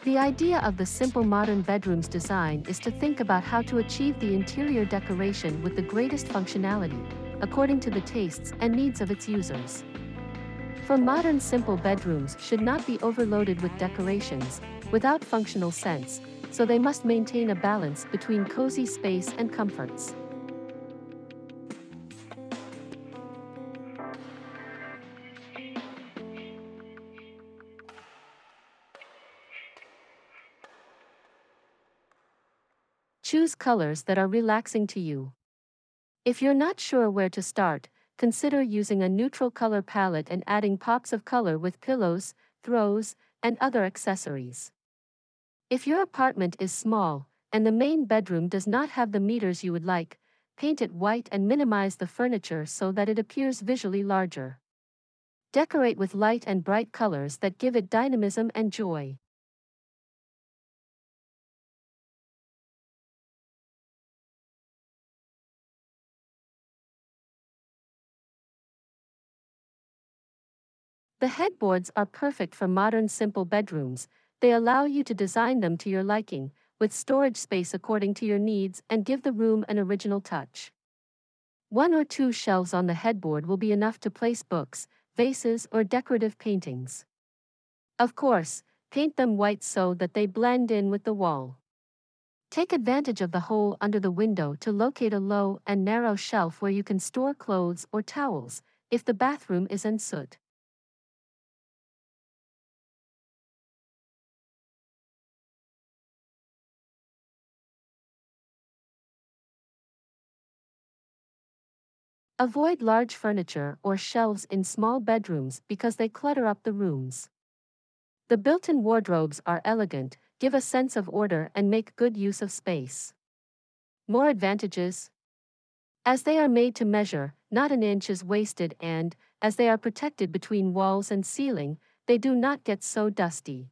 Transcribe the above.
The idea of the simple modern bedroom's design is to think about how to achieve the interior decoration with the greatest functionality, according to the tastes and needs of its users. For modern simple bedrooms should not be overloaded with decorations, without functional sense, so they must maintain a balance between cozy space and comforts. Choose colors that are relaxing to you. If you're not sure where to start, consider using a neutral color palette and adding pops of color with pillows, throws, and other accessories. If your apartment is small, and the main bedroom does not have the meters you would like, paint it white and minimize the furniture so that it appears visually larger. Decorate with light and bright colors that give it dynamism and joy. The headboards are perfect for modern simple bedrooms. They allow you to design them to your liking, with storage space according to your needs, and give the room an original touch. One or two shelves on the headboard will be enough to place books, vases, or decorative paintings. Of course, paint them white so that they blend in with the wall. Take advantage of the hole under the window to locate a low and narrow shelf where you can store clothes or towels, if the bathroom is en suite. Avoid large furniture or shelves in small bedrooms because they clutter up the rooms. The built-in wardrobes are elegant, give a sense of order, and make good use of space. More advantages: as they are made to measure, not an inch is wasted, and, as they are protected between walls and ceiling, they do not get so dusty.